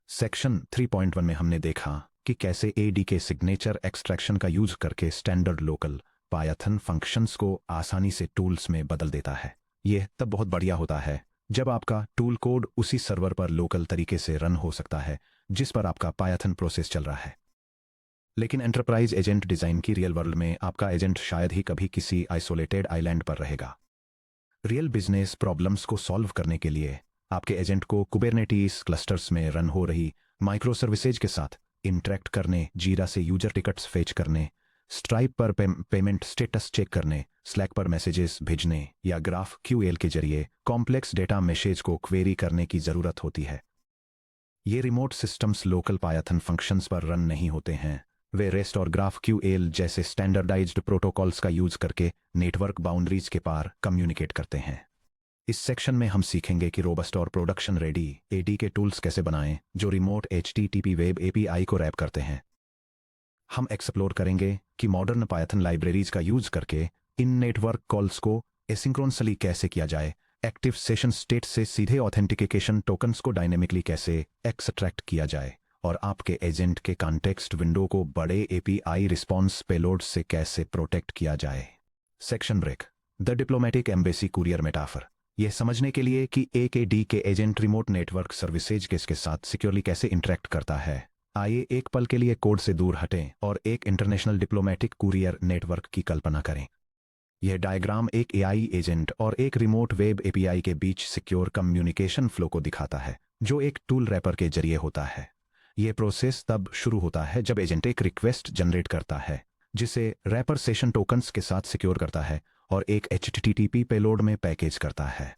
Section 3.1 में हमने देखा कि कैसे एडीके सिग्नेचर एक्सट्रैक्शन का यूज करके स्टैंडर्ड लोकल पायथन फंक्शंस को आसानी से टूल्स में बदल देता है। यह तब बहुत बढ़िया होता है जब आपका टूल कोड उसी सर्वर पर लोकल तरीके से रन हो सकता है जिस पर आपका पायथन प्रोसेस चल रहा है। लेकिन एंटरप्राइज एजेंट डिजाइन की रियल वर्ल्ड में आपका एजेंट शायद ही कभी किसी आइसोलेटेड आइलैंड पर रहेगा। रियल बिजनेस प्रॉब्लम्स को सॉल्व करने के लिए आपके एजेंट को कुबरनेटीज क्लस्टर्स में रन हो रही माइक्रो सर्विसेज के साथ इंटरेक्ट करने, जीरा से यूजर टिकट्स फेच करने, स्ट्राइप पर पेमेंट स्टेटस चेक करने, स्लैक पर मैसेजेस भेजने या ग्राफ क्यूएल के जरिए कॉम्प्लेक्स डेटा मैसेज को क्वेरी करने की जरूरत होती है। ये remote systems local Python functions पर रन नहीं होते हैं। वे रेस्ट और ग्राफ क्यूएल जैसे स्टैंडर्डाइज्ड प्रोटोकॉल्स का यूज करके नेटवर्क बाउंड्रीज के पार कम्युनिकेट करते हैं। इस सेक्शन में हम सीखेंगे कि रोबस्ट और प्रोडक्शन रेडी एडी के टूल्स कैसे बनाएं जो रिमोट HTTP वेब API को रैप करते हैं। हम एक्सप्लोर करेंगे कि मॉडर्न पायथन लाइब्रेरीज का यूज करके इन नेटवर्क कॉल्स को एसिंक्रोनसली कैसे किया जाए, एक्टिव सेशन स्टेट से सीधे ऑथेंटिकेशन टोकन्स को डायनेमिकली कैसे एक्सट्रैक्ट किया जाए और आपके एजेंट के कॉन्टेक्स्ट विंडो को बड़े API रिस्पॉन्स पेलोड से कैसे प्रोटेक्ट किया जाए। Section break, the diplomatic embassy courier metaphor. यह समझने के लिए कि एक AD के एजेंट रिमोट नेटवर्क सर्विसेज के साथ सिक्योरली कैसे इंटरेक्ट करता है, आइए एक पल के लिए कोड से दूर हटें और एक इंटरनेशनल डिप्लोमेटिक कुरियर नेटवर्क की कल्पना करें। यह डायग्राम एक AI एजेंट और एक रिमोट वेब API के बीच सिक्योर कम्युनिकेशन फ्लो को दिखाता है जो एक टूल रैपर के जरिए होता है। यह प्रोसेस तब शुरू होता है जब एजेंट एक रिक्वेस्ट जनरेट करता है जिसे रैपर सेशन टोकन्स के साथ सिक्योर करता है और एक HTTP पेलोड में पैकेज करता है।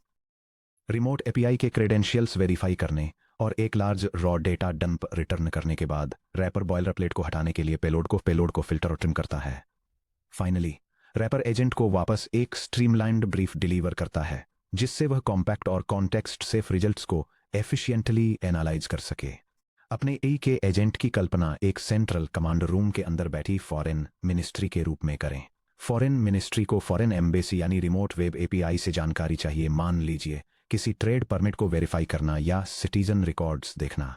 रिमोट API के क्रेडेंशियल्स वेरीफाई करने और एक large raw data dump return करने के बाद रैपर बॉयलरप्लेट को हटाने के लिए पेलोड को फिल्टर और ट्रिम करता है। फाइनली रैपर एजेंट को वापस एक स्ट्रीमलाइंड ब्रीफ डिलीवर करता है जिससे वह कॉम्पैक्ट और कॉन्टेक्स्ट सेफ रिजल्ट्स को एफिशिएंटली एनालाइज कर सके। अपने AI के एजेंट की कल्पना एक सेंट्रल कमांड रूम के अंदर बैठी फॉरेन मिनिस्ट्री के रूप में करें। फॉरेन मिनिस्ट्री को फॉरेन एम्बेसी यानी रिमोट वेब API से जानकारी चाहिए, मान लीजिए किसी ट्रेड परमिट को वेरीफाई करना या सिटीजन रिकॉर्ड्स देखना।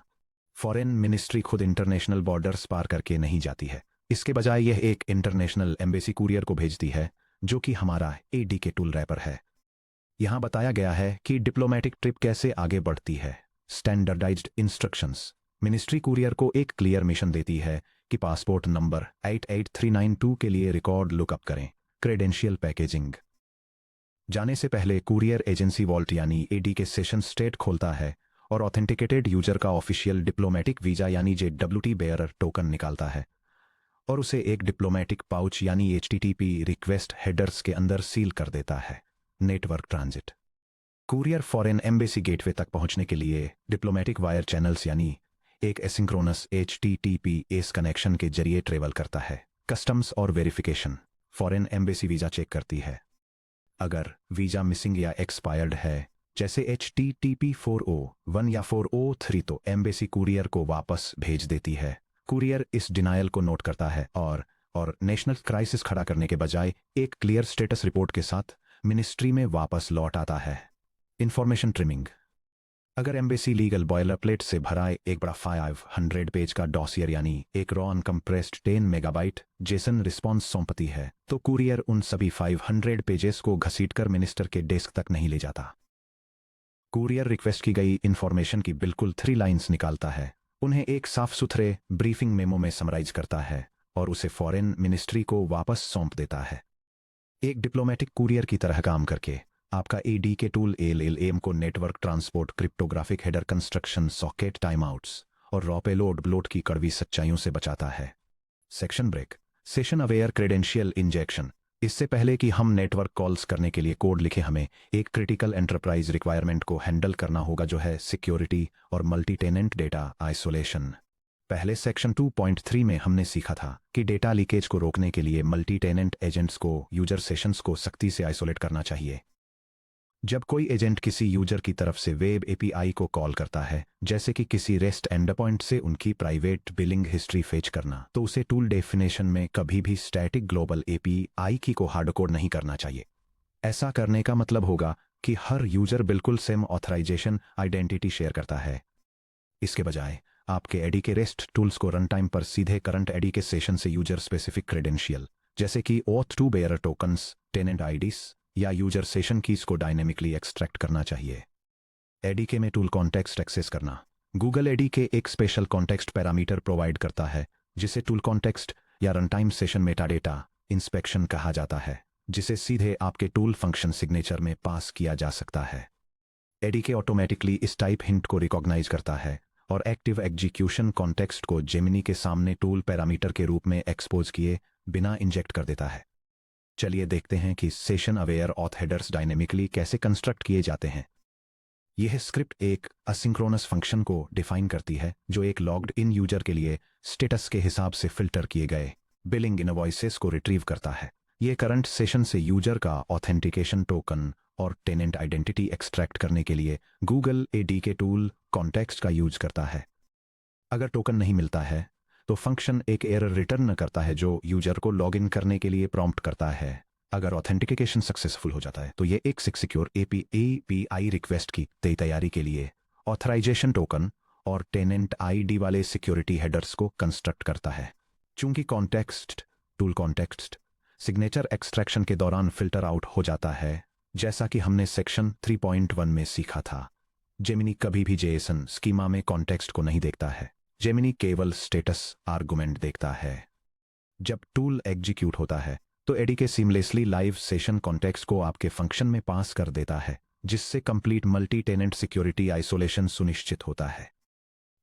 फॉरेन मिनिस्ट्री खुद इंटरनेशनल बॉर्डर्स पार करके नहीं जाती है, इसके बजाय यह एक इंटरनेशनल एम्बेसी कुरियर को भेजती है जो कि हमारा AD के टूल रैपर है। यहां बताया गया है कि डिप्लोमेटिक ट्रिप कैसे आगे बढ़ती है। Standardised instructions. मिनिस्ट्री कुरियर को एक क्लियर मिशन देती है कि पासपोर्ट नंबर 88392 के लिए रिकॉर्ड लुकअप करें। Credential packaging. जाने से पहले कुरियर एजेंसी वॉल्ट यानी AD के सेशन स्टेट खोलता है और ऑथेंटिकेटेड यूजर का ऑफिशियल डिप्लोमेटिक वीजा यानी JWT बेयरर टोकन निकालता है और उसे एक डिप्लोमेटिक पाउच यानी HTTP रिक्वेस्ट हेडर्स के अंदर सील कर देता है। Network transit. Courier foreign embassy gateway तक पहुंचने के लिए डिप्लोमेटिक वायर चैनल्स यानी एक एसिंक्रोनस HTTP एस कनेक्शन के जरिए ट्रेवल करता है। कस्टम्स और verification. Foreign embassy visa check करती है। अगर वीजा मिसिंग या एक्सपायर्ड है जैसे HTTP 401 या 403 तो एम्बेसी कुरियर को वापस भेज देती है। कुरियर इस डिनायल को नोट करता है और नेशनल क्राइसिस खड़ा करने के बजाय एक क्लियर स्टेटस रिपोर्ट के साथ मिनिस्ट्री में वापस लौट आता है। Information trimming. अगर एम्बेसी लीगल बॉयलरप्लेट से भरा एक बड़ा 500 पेज का डॉसियर यानी एक raw uncompressed 10 megabyte Jason response सौंपती है तो कुरियर उन सभी 500 पेजेस को घसीटकर मिनिस्टर के डेस्क तक नहीं ले जाता। कुरियर रिक्वेस्ट की गई इंफॉर्मेशन की बिल्कुल 3 लाइन्स निकालता है, उन्हें एक साफ सुथरे ब्रीफिंग मेमो में समराइज करता है और उसे फॉरेन मिनिस्ट्री को वापस सौंप देता है। एक डिप्लोमेटिक कुरियर की तरह काम करके आपका AD के टूल LLM को network transport, cryptographic header construction, socket timeouts और रॉ पेलोड ब्लोट की कड़वी सच्चाइयों से बचाता है। Section break. Session aware credential injection. इससे पहले कि हम नेटवर्क कॉल्स करने के लिए कोड लिखें, हमें एक क्रिटिकल एंटरप्राइज रिक्वायरमेंट को हैंडल करना होगा जो है सिक्योरिटी और मल्टी टेनेंट डेटा आइसोलेशन। पहले सेक्शन 2.3 में हमने सीखा था कि डेटा लीकेज को रोकने के लिए मल्टी टेनेंट एजेंट्स को यूजर सेशंस को सख्ती से आइसोलेट करना चाहिए। जब कोई एजेंट किसी यूजर की तरफ से वेब API को कॉल करता है जैसे कि किसी रेस्ट एंडपॉइंट से उनकी प्राइवेट बिलिंग हिस्ट्री फेच करना, तो उसे टूल डेफिनेशन में कभी भी स्टैटिक ग्लोबल API की को हार्डकोड नहीं करना चाहिए। ऐसा करने का मतलब होगा कि हर यूजर बिल्कुल सेम ऑथराइजेशन आइडेंटिटी शेयर करता है। इसके बजाय आपके एडी के रेस्ट टूल्स को रन टाइम पर सीधे करंट एडी के सेशन से यूजर स्पेसिफिक क्रेडेंशियल जैसे कि auth two bearer tokens, tenant IDs या यूजर सेशन कीज को डायनेमिकली एक्सट्रैक्ट करना चाहिए। एडीके में टूल कॉन्टेक्स्ट एक्सेस करना। गूगल एडीके एक स्पेशल कॉन्टेक्स्ट पैरामीटर प्रोवाइड करता है जिसे टूल कॉन्टेक्स्ट या run time session metadata inspection कहा जाता है, जिसे सीधे आपके टूल फंक्शन सिग्नेचर में पास किया जा सकता है। एडीके ऑटोमेटिकली इस टाइप हिंट को रिकॉग्नाइज करता है और एक्टिव एग्जीक्यूशन कॉन्टेक्स्ट को जेमिनी के सामने टूल पैरामीटर के रूप में एक्सपोज किए बिना इंजेक्ट कर देता है। चलिए देखते हैं कि session aware auth headers dynamically कैसे कंस्ट्रक्ट किए जाते हैं। यह स्क्रिप्ट एक असिंक्रोनस फंक्शन को डिफाइन करती है जो एक लॉग्ड इन यूजर के लिए स्टेटस के हिसाब से फिल्टर किए गए बिलिंग इनवॉइसेस को रिट्रीव करता है। यह करंट सेशन से यूजर का ऑथेंटिकेशन टोकन और टेनेंट आइडेंटिटी एक्सट्रैक्ट करने के लिए गूगल एडीके टूल कॉन्टेक्स्ट का यूज करता है। अगर टोकन नहीं मिलता है तो फंक्शन एक एरर रिटर्न करता है जो यूजर को लॉगिन करने के लिए प्रॉम्प्ट करता है। अगर ऑथेंटिकेशन सक्सेसफुल हो जाता है तो ये एक सिक्योर एपीआई रिक्वेस्ट की तैयारी के लिए ऑथराइजेशन टोकन और टेनेंट आईडी वाले सिक्योरिटी हेडर्स को कंस्ट्रक्ट करता है। चूंकि context tool context signature extraction के दौरान फिल्टर आउट हो जाता है, जैसा कि हमने सेक्शन 3.1 में सीखा था, जेमिनी कभी भी जेएसएन स्कीमा में कॉन्टेक्स्ट को नहीं देखता है। जेमिनी केवल स्टेटस आर्गुमेंट देखता है। जब टूल एग्जीक्यूट होता है तो ADK seamlessly live session context को आपके फंक्शन में पास कर देता है, जिससे complete multi tenant security isolation सुनिश्चित होता है।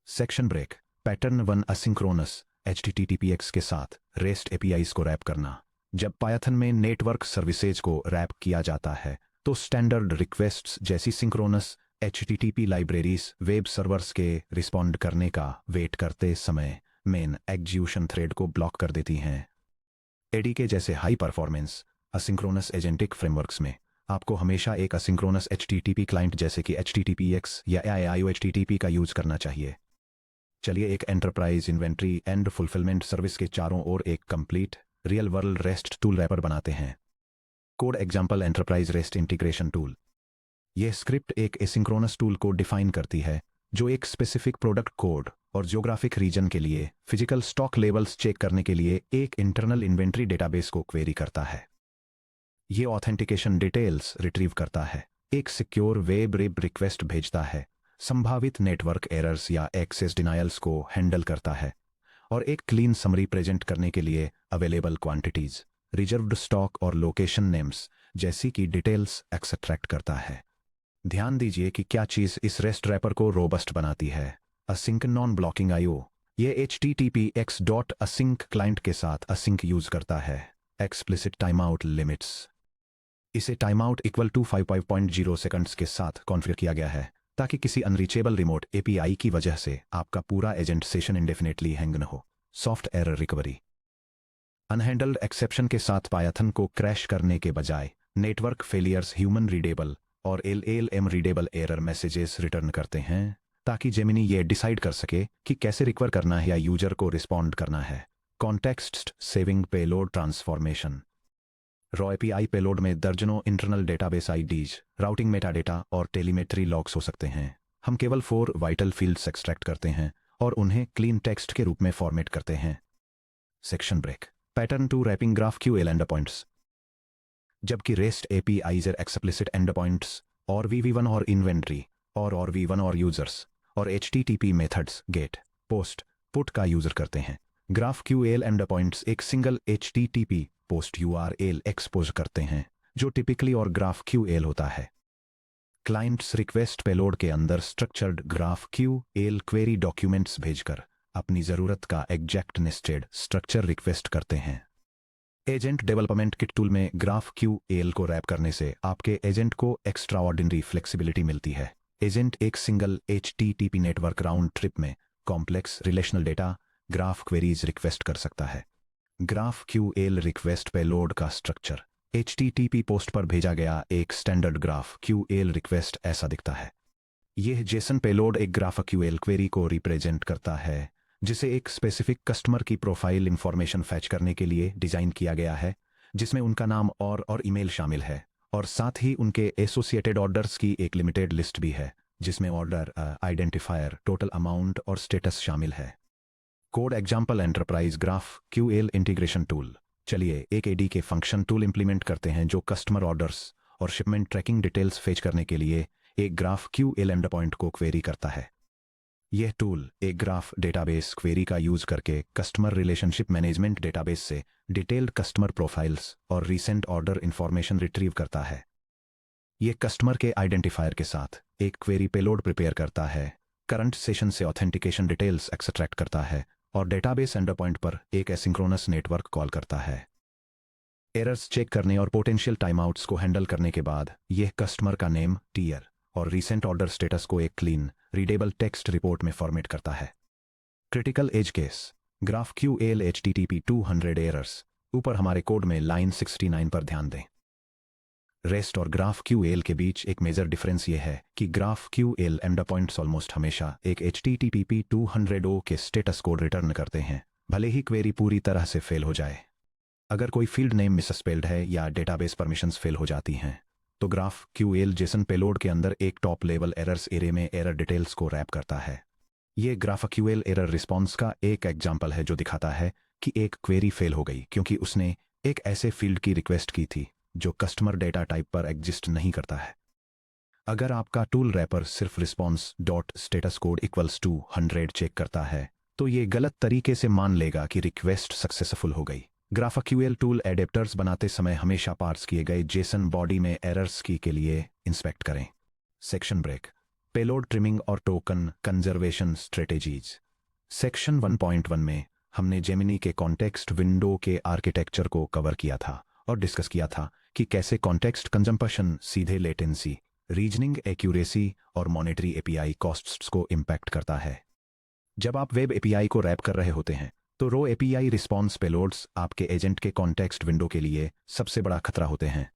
Section break. Pattern 1 asynchronous HTTPX के साथ रेस्ट एपीआईज को रैप करना। जब पायथन में नेटवर्क सर्विसेज को रैप किया जाता है तो स्टैंडर्ड रिक्वेस्ट्स जैसी synchronous HTTP libraries web servers के रिस्पॉन्ड करने का वेट करते समय मेन एग्जीक्यूशन थ्रेड को ब्लॉक कर देती हैं। एडीके जैसे high performance asynchronous agentic frameworks में आपको हमेशा एक असिंक्रोनस HTTP क्लाइंट जैसे कि HTTPX या IOHTTP का यूज करना चाहिए। चलिए एक enterprise inventory and fulfilment service के चारों ओर एक complete real world rest tool wrapper बनाते हैं। Code example enterprise rest integration tool. यह स्क्रिप्ट एक एसिंक्रोनस टूल को डिफाइन करती है जो एक स्पेसिफिक प्रोडक्ट कोड और ज्योग्राफिक रीजन के लिए फिजिकल स्टॉक लेवल्स चेक करने के लिए एक इंटरनल इन्वेंट्री डेटाबेस को क्वेरी करता है। यह ऑथेंटिकेशन डिटेल्स रिट्रीव करता है, एक सिक्योर वेब रिक्वेस्ट भेजता है, संभावित नेटवर्क एरर्स या एक्सेस डिनायल्स को हैंडल करता है और एक क्लीन समरी प्रेजेंट करने के लिए अवेलेबल क्वांटिटीज, रिजर्व्ड स्टॉक और लोकेशन नेम्स जैसी की डिटेल्स एक्सट्रैक्ट करता है। ध्यान दीजिए कि क्या चीज इस रेस्ट रैपर को रोबस्ट बनाती है। Async non blocking IO. यह HTTPX.async क्लाइंट के साथ असिंक यूज करता है। Explicit time out limits. इसे time out equal to 5.0 seconds के साथ कॉन्फ़िगर किया गया है ताकि किसी अनरीचेबल रिमोट एपीआई की वजह से आपका पूरा एजेंट सेशन इंडेफिनेटली हैंग न हो। Soft error recovery. Unhandled exception के साथ पायथन को क्रैश करने के बजाय नेटवर्क फेलियर्स ह्यूमन रीडेबल और LLM readable error messages return करते हैं ताकि जेमिनी ये डिसाइड कर सके कि कैसे रिकवर करना है या यूजर को रिस्पॉन्ड करना है। Context saving payload transformation. Raw API payload में दर्जनों internal database IDs, routing metadata और टेलीमेट्री लॉग्स हो सकते हैं। हम केवल 4 वाइटल फील्ड्स एक्सट्रैक्ट करते हैं और उन्हें क्लीन टेक्स्ट के रूप में फॉर्मेट करते हैं। Section break. Pattern 2 wrapping GraphQL QL endpoints. जबकि रेस्ट एपीआईज एक्सप्लिसिट एंडपॉइंट्स और VV1 और इन्वेंट्री और V1 और यूजर्स और HTTP methods get, post, put का यूजर करते हैं। ग्राफ QL एंडपॉइंट्स एक single HTTP post URL expose करते हैं जो टिपिकली और ग्राफ QL होता है। क्लाइंट्स रिक्वेस्ट पेलोड के अंदर structured graph QL query documents भेजकर अपनी जरूरत का एग्जैक्ट नेस्टेड स्ट्रक्चर रिक्वेस्ट करते हैं। एजेंट डेवलपमेंट किट टूल में ग्राफ QL को रैप करने से आपके एजेंट को एक्स्ट्रा ऑर्डिनरी फ्लेक्सिबिलिटी मिलती है। एजेंट एक single HTTP network round trip में complex relational data graph queries request कर सकता है। ग्राफ QL रिक्वेस्ट पेलोड का स्ट्रक्चर HTTP पोस्ट पर भेजा गया एक स्टैंडर्ड ग्राफ QL रिक्वेस्ट ऐसा दिखता है। यह जेसन पेलोड एक ग्राफ QL क्वेरी को रिप्रेजेंट करता है जिसे एक स्पेसिफिक कस्टमर की प्रोफाइल इंफॉर्मेशन फैच करने के लिए डिजाइन किया गया है, जिसमें उनका नाम और ईमेल शामिल है और साथ ही उनके एसोसिएटेड ऑर्डर्स की एक लिमिटेड लिस्ट भी है। जिसमें ऑर्डर, आइडेंटिफायर, टोटल अमाउंट और स्टेटस शामिल है। Code example enterprise graph QL integration tool. चलिए एक एडीके फंक्शन टूल इंप्लीमेंट करते हैं जो कस्टमर ऑर्डर्स और शिपमेंट ट्रैकिंग डिटेल्स फेच करने के लिए एक ग्राफ क्यूएल एंड पॉइंट को क्वेरी करता है। यह टूल एक ग्राफ डेटाबेस क्वेरी का यूज करके कस्टमर रिलेशनशिप मैनेजमेंट डेटाबेस से डिटेल्ड कस्टमर प्रोफाइल्स और रीसेंट ऑर्डर इंफॉर्मेशन रिट्रीव करता है। यह कस्टमर के आइडेंटिफायर के साथ एक क्वेरी पेलोड प्रिपेयर करता है, करंट सेशन से ऑथेंटिकेशन डिटेल्स एक्सट्रैक्ट करता है और डेटाबेस एंड पॉइंट पर एक एसिंक्रोनस नेटवर्क कॉल करता है। एरर्स चेक करने और पोटेंशियल टाइमआउट्स को हैंडल करने के बाद यह कस्टमर का नेम, टियर और रीसेंट ऑर्डर स्टेटस को एक क्लीन रीडेबल टेक्स्ट रिपोर्ट में फॉर्मेट करता है। Critical edge case GraphQL HTTP 200 errors. ऊपर हमारे कोड में लाइन 69 पर ध्यान दें। रेस्ट और ग्राफ क्यूएल के बीच एक मेजर डिफरेंस यह है कि graph QL and points almost हमेशा एक HTTP 200 के स्टेटस कोड रिटर्न करते हैं, भले ही क्वेरी पूरी तरह से फेल हो जाए। अगर कोई फील्ड नेम मिसस्पेल्ड है या डेटाबेस परमिशंस फेल हो जाती हैं, तो ग्राफ क्यूएल जेसन पेलोड के अंदर एक टॉप लेवल एरर्स एरे में एरर डिटेल्स को रैप करता है। ये ग्राफ क्यूएल एरर रिस्पॉन्स का एक एग्जाम्पल है जो दिखाता है कि एक क्वेरी फेल हो गई क्योंकि उसने एक ऐसे फील्ड की रिक्वेस्ट की थी जो कस्टमर डेटा टाइप पर एग्जिस्ट नहीं करता है। अगर आपका टूल रैपर सिर्फ response dot status code equals to 100 check करता है, तो ये गलत तरीके से मान लेगा कि रिक्वेस्ट सक्सेसफुल हो गई। ग्राफक्यूएल टूल एडेप्टर्स बनाते समय हमेशा पार्स किए गए जेसन बॉडी में एरर्स की के लिए इंस्पेक्ट करें। सेक्शन ब्रेक, पेलोड ट्रिमिंग और टोकन कंजर्वेशन स्ट्रेटेजीज। सेक्शन 1.1 में हमने जेमिनी के कॉन्टेक्स्ट विंडो के आर्किटेक्चर को कवर किया था और डिस्कस किया था कि कैसे कॉन्टेक्स्ट कंजम्पशन सीधे लेटेंसी, रीजनिंग एक्यूरेसी और मॉनेटरी एपीआई कॉस्ट्स को इम्पैक्ट करता है। जब आप वेब एपीआई को रैप कर रहे होते हैं, तो रो एपीआई रिस्पॉन्स पेलोड्स आपके एजेंट के कॉन्टेक्स्ट विंडो के लिए सबसे बड़ा खतरा होते हैं।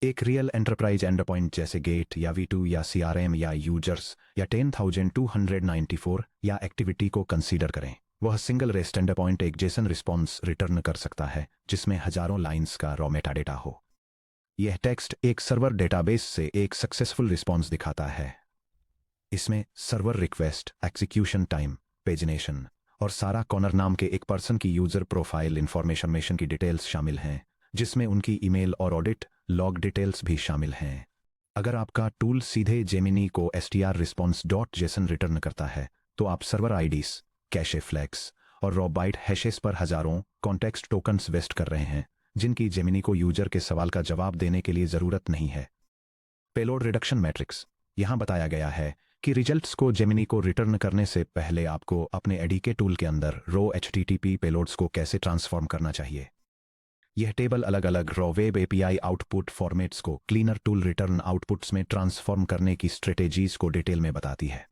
एक रियल एंटरप्राइज एंड पॉइंट जैसे गेट या V2 या CRM या यूजर्स या 10,294 या एक्टिविटी को कंसीडर करें। वह सिंगल रेस्ट एंड पॉइंट एक जेसन रिस्पॉन्स रिटर्न कर सकता है जिसमें हजारों लाइंस का रॉ मेटाडेटा हो। यह टेक्स्ट एक सर्वर डेटाबेस से एक सक्सेसफुल रिस्पॉन्स दिखाता है। इसमें server request, execution time, pagination और सारा कॉर्नर नाम के एक पर्सन की यूजर प्रोफाइल इंफॉर्मेशन की डिटेल्स शामिल हैं, जिसमें उनकी ईमेल और ऑडिट लॉग डिटेल्स भी शामिल हैं। अगर आपका टूल सीधे जेमिनी को str response dot JSON return करता है, तो आप सर्वर आईडीज, कैशे फ्लैग्स और रॉ बाइट हैशेस पर हजारों कॉन्टेक्स्ट टोकन्स वेस्ट कर रहे हैं, जिनकी जेमिनी को यूजर के सवाल का जवाब देने के लिए जरूरत नहीं है। Payload reduction matrix. यहां बताया गया है कि रिजल्ट्स को जेमिनी को रिटर्न करने से पहले आपको अपने एडीके टूल के अंदर रो HTTP पेलोड्स को कैसे ट्रांसफॉर्म करना चाहिए। यह टेबल अलग अलग raw web API output formats को क्लीनर टूल रिटर्न आउटपुट्स में ट्रांसफॉर्म करने की स्ट्रेटेजीज को डिटेल में बताती है।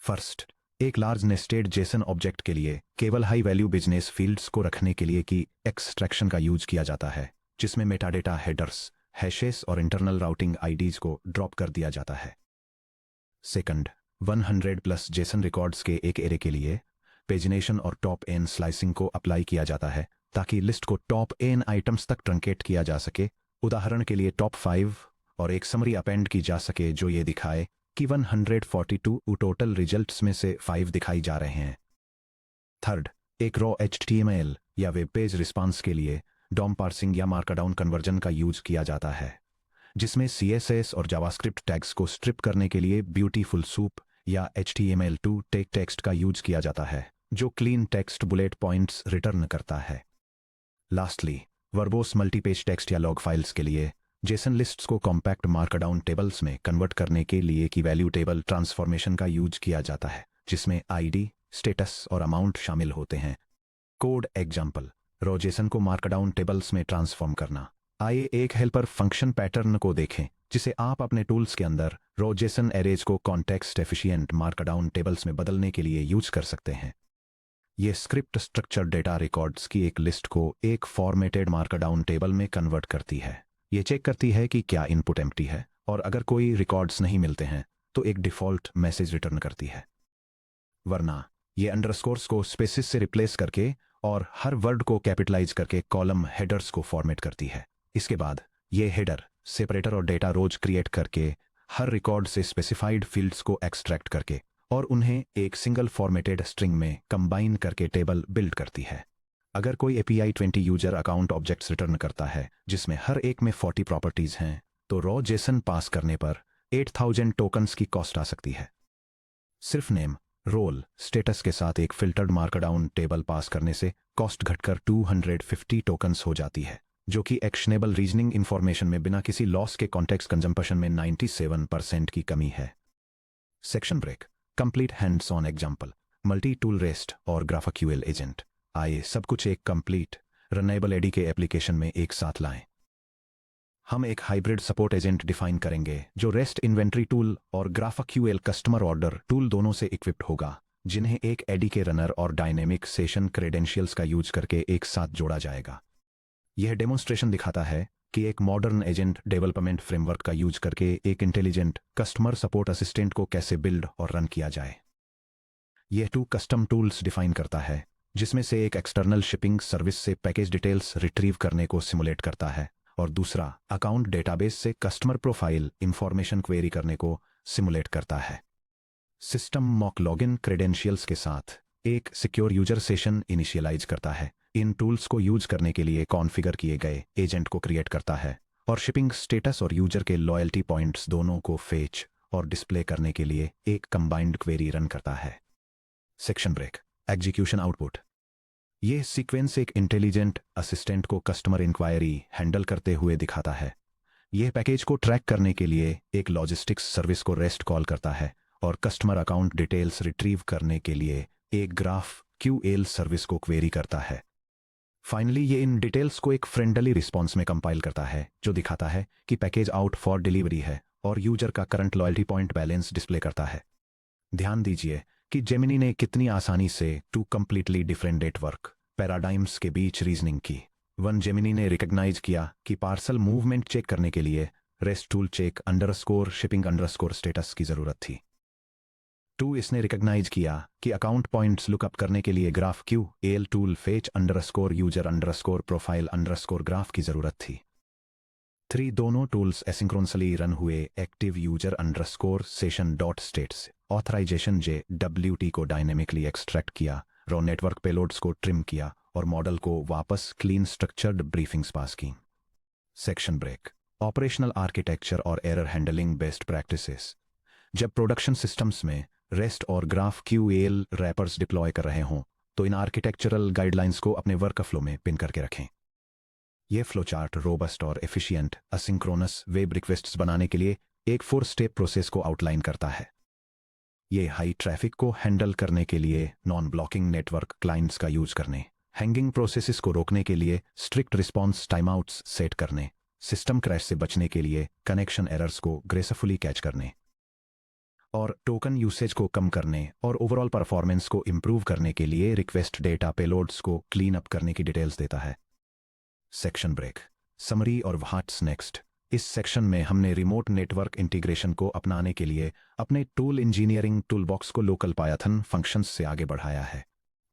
फर्स्ट, एक लार्ज नेस्टेड जेसन ऑब्जेक्ट के लिए केवल हाई वैल्यू बिजनेस फील्ड्स को रखने के लिए की एक्सट्रैक्शन का यूज किया जाता है, जिसमें मेटाडेटा हेडर्स, हैशेस और इंटरनल राउटिंग आईडीज को ड्रॉप कर दिया जाता है। सेकंड, 100+ जेसन रिकॉर्ड्स के एक एरे के लिए पेजिनेशन और टॉप एन स्लाइसिंग को अप्लाई किया जाता है ताकि लिस्ट को टॉप एन आइटम्स तक ट्रंकेट किया जा सके। उदाहरण के लिए टॉप 5 और एक समरी अपेंड की जा सके जो ये दिखाए कि 142 टोटल रिजल्ट्स में से 5 दिखाई जा रहे हैं। थर्ड, एक रॉ HTML या वेब पेज रिस्पांस के लिए डॉम पार्सिंग या मार्कडाउन कन्वर्जन का यूज किया जाता है, जिसमें CSS और जावास्क्रिप्ट टैग्स को स्ट्रिप करने के लिए ब्यूटीफुल सूप या HTML2 टेक्स्ट का यूज किया जाता है, जो clean text bullet points return करता है। लास्टली, वर्बोस मल्टीपेज टेक्स्ट या लॉग फाइल्स के लिए जेसन लिस्ट्स को कॉम्पैक्ट मार्कडाउन टेबल्स में कन्वर्ट करने के लिए की वैल्यू टेबल ट्रांसफॉर्मेशन का यूज किया जाता है, जिसमें ID, स्टेटस और अमाउंट शामिल होते हैं। कोड एग्जाम्पल, रॉ जेसन को मार्कडाउन टेबल्स में ट्रांसफॉर्म करना। आइए एक हेल्पर फंक्शन पैटर्न को देखें जिसे आप अपने टूल्स के अंदर रॉ जेसन एरेज को कॉन्टेक्स्ट एफिशिएंट मार्कडाउन टेबल्स में बदलने के लिए यूज कर सकते हैं। यह स्क्रिप्ट स्ट्रक्चर डेटा रिकॉर्ड्स की एक लिस्ट को एक फॉर्मेटेड मार्कडाउन टेबल में कन्वर्ट करती है। यह चेक करती है कि क्या इनपुट एम्प्टी है और अगर कोई रिकॉर्ड्स नहीं मिलते हैं तो एक डिफॉल्ट मैसेज रिटर्न करती है। वरना यह अंडरस्कोर्स को स्पेसिस से रिप्लेस करके और हर वर्ड को कैपिटलाइज करके कॉलम हेडर्स को फॉर्मेट करती है। इसके बाद यह हेडर, सेपरेटर और डेटा रोज क्रिएट करके हर रिकॉर्ड से स्पेसिफाइड फील्ड्स को एक्सट्रैक्ट करके और उन्हें एक सिंगल फॉर्मेटेड स्ट्रिंग में कंबाइन करके टेबल बिल्ड करती है। अगर कोई API 20 user account objects return करता है जिसमें हर एक में 40 प्रॉपर्टीज हैं, तो रॉ जेसन पास करने पर 8000 टोकन्स की कॉस्ट आ सकती है। सिर्फ नेम, रोल, स्टेटस के साथ एक फिल्टर्ड मार्कडाउन टेबल पास करने से कॉस्ट घटकर 250 टोकन्स हो जाती है, जो कि एक्शनेबल रीजनिंग इंफॉर्मेशन में बिना किसी लॉस के कॉन्टेक्स्ट कंजम्पशन में 97% की कमी है। Section break. Complete hands on example, multi tool rest और GraphQL एजेंट। आइए सब कुछ एक कंप्लीट रनेबल ADK एप्लीकेशन में एक साथ लाएं। हम एक हाइब्रिड सपोर्ट एजेंट डिफाइन करेंगे जो रेस्ट इन्वेंट्री टूल और GraphQL कस्टमर ऑर्डर टूल दोनों से इक्विप्ड होगा, जिन्हें एक ADK रनर और डायनेमिक सेशन क्रेडेंशियल्स का यूज करके एक साथ जोड़ा जाएगा। यह डेमोन्स्ट्रेशन दिखाता है कि एक मॉडर्न एजेंट डेवलपमेंट फ्रेमवर्क का यूज करके एक इंटेलिजेंट कस्टमर सपोर्ट असिस्टेंट को कैसे बिल्ड और रन किया जाए। यह 2 कस्टम टूल्स डिफाइन करता है, जिसमें से एक एक्सटर्नल शिपिंग सर्विस से पैकेज डिटेल्स रिट्रीव करने को सिमुलेट करता है और दूसरा अकाउंट डेटाबेस से कस्टमर प्रोफाइल इंफॉर्मेशन क्वेरी करने को सिमुलेट करता है। सिस्टम मॉक लॉगिन क्रेडेंशियल्स के साथ एक सिक्योर यूजर सेशन इनिशियलाइज करता है। इन टूल्स को यूज करने के लिए कॉन्फ़िगर किए गए एजेंट को क्रिएट करता है और शिपिंग स्टेटस और यूजर के लॉयल्टी पॉइंट्स दोनों को फेच और डिस्प्ले करने के लिए एक कंबाइंड क्वेरी रन करता है। Section break. Execution output. यह सीक्वेंस एक इंटेलिजेंट असिस्टेंट को कस्टमर इंक्वायरी हैंडल करते हुए दिखाता है। यह पैकेज को ट्रैक करने के लिए एक लॉजिस्टिक्स सर्विस को रेस्ट कॉल करता है और कस्टमर अकाउंट डिटेल्स रिट्रीव करने के लिए एक GraphQL सर्विस को क्वेरी करता है। फाइनली ये इन डिटेल्स को एक फ्रेंडली रिस्पॉन्स में कंपाइल करता है, जो दिखाता है कि पैकेज आउट फॉर डिलीवरी है और यूजर का current loyalty point balance display करता है। ध्यान दीजिए कि जेमिनी ने कितनी आसानी से 2 कंप्लीटली डिफरेंट नेटवर्क पैराडाइम्स के बीच रीजनिंग की। 1 जेमिनी ने रिकॉग्नाइज किया कि पार्सल मूवमेंट चेक करने के लिए rest tool check underscore shipping underscore status की जरूरत थी। 2 इसने रिकॉग्नाइज किया कि अकाउंट पॉइंट्स लुकअप करने के लिए GraphQL tool fetch underscore user underscore profile underscore graph की जरूरत थी। 3 दोनों टूल्स एसिंक्रोनसली रन हुए active user underscore session dot states authorization JWT को डायनेमिकली एक्सट्रैक्ट किया, रॉ नेटवर्क पेलोड्स को ट्रिम किया और मॉडल को वापस क्लीन स्ट्रक्चर्ड ब्रीफिंग्स पास की। Section break. ऑपरेशनल आर्किटेक्चर और एरर हैंडलिंग बेस्ट प्रैक्टिसेस। जब प्रोडक्शन सिस्टम्स में रेस्ट और GraphQL रैपर्स डिप्लॉय कर रहे हों, तो इन आर्किटेक्चरल गाइडलाइंस को अपने वर्कफ्लो में पिन करके रखें। यह फ्लोचार्ट रोबस्ट और एफिशिएंट असिंक्रोनस वेब रिक्वेस्ट्स बनाने के लिए एक 4 स्टेप प्रोसेस को आउटलाइन करता है। यह हाई ट्रैफिक को हैंडल करने के लिए नॉन ब्लॉकिंग नेटवर्क क्लाइंट्स का यूज करने, हैंगिंग प्रोसेसेस को रोकने के लिए स्ट्रिक्ट रिस्पॉन्स टाइमआउट्स सेट करने, सिस्टम क्रैश से बचने के लिए कनेक्शन एरर्स को ग्रेसफुली कैच करने और टोकन यूसेज को कम करने और ओवरऑल परफॉर्मेंस को इंप्रूव करने के लिए रिक्वेस्ट डेटा पेलोड्स को क्लीन अप करने की डिटेल्स देता है। Section break. समरी और व्हाट्स नेक्स्ट। इस सेक्शन में हमने रिमोट नेटवर्क इंटीग्रेशन को अपनाने के लिए अपने टूल इंजीनियरिंग टूलबॉक्स को लोकल पायथन फंक्शंस से आगे बढ़ाया है।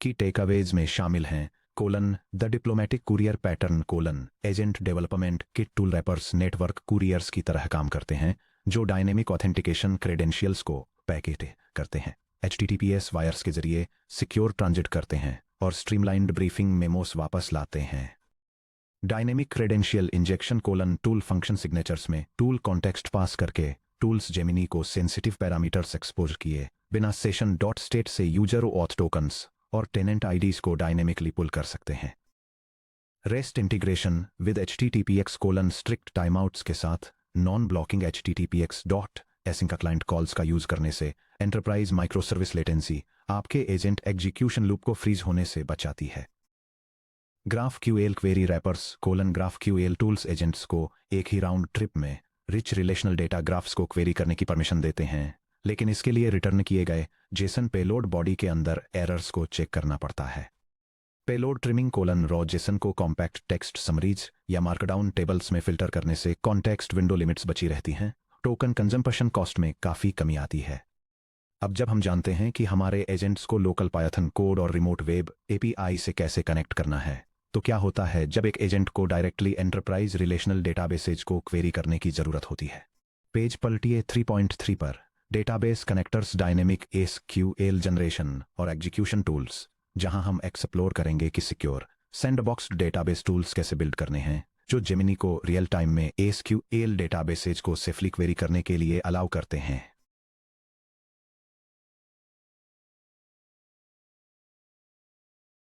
की टेकअवेज में शामिल हैं the diplomatic courier pattern agent development kit tool rappers network couriers की तरह काम करते हैं, जो डायनेमिक ऑथेंटिकेशन क्रेडेंशियल्स को पैकेट करते हैं, HTTPS वायर्स के जरिए सिक्योर ट्रांजिट करते हैं और स्ट्रीमलाइंड ब्रीफिंग मेमोस वापस लाते हैं। Dynamic credential injection tool function signatures में टूल कॉन्टेक्स्ट पास करके टूल्स जेमिनी को सेंसिटिव पैरामीटर्स एक्सपोज किए बिना सेशन डॉट स्टेट से यूजर ऑथ टोकन्स और टेनेंट IDs को डायनेमिकली पुल कर सकते हैं। REST integration with HTTPX strict timeouts के साथ non blocking HTTPX dot async client calls का यूज करने से एंटरप्राइज माइक्रोसर्विस लेटेंसी आपके एजेंट एग्जीक्यूशन लूप को फ्रीज होने से बचाती है। GraphQL query rappers GraphQL tools agents को एक ही राउंड ट्रिप में रिच रिलेशनल डेटा ग्राफ्स को क्वेरी करने की परमिशन देते हैं, लेकिन इसके लिए रिटर्न किए गए जेसन पेलोड बॉडी के अंदर एरर्स को चेक करना पड़ता है। पेलोड ट्रिमिंग रॉ जेसन को कॉम्पैक्ट टेक्स्ट समरीज या मार्कडाउन टेबल्स में फिल्टर करने से कॉन्टेक्स्ट विंडो लिमिट्स बची रहती हैं, टोकन कंजम्पशन कॉस्ट में काफ़ी कमी आती है। अब जब हम जानते हैं कि हमारे एजेंट्स को लोकल पायथन कोड और रिमोट वेब API से कैसे कनेक्ट करना है, तो क्या होता है जब एक एजेंट को डायरेक्टली एंटरप्राइज रिलेशनल डेटाबेसेज को क्वेरी करने की ज़रूरत होती है। पेज पलटिए 3.3 पर। Database connectors, dynamic SQL generation और एग्जीक्यूशन टूल्स, जहां हम एक्सप्लोर करेंगे कि सिक्योर सैंडबॉक्स डेटाबेस टूल्स कैसे बिल्ड करने हैं जो जेमिनी को रियल टाइम में एसक्यूएल डेटाबेसेज को सेफली क्वेरी करने के लिए अलाउ करते हैं।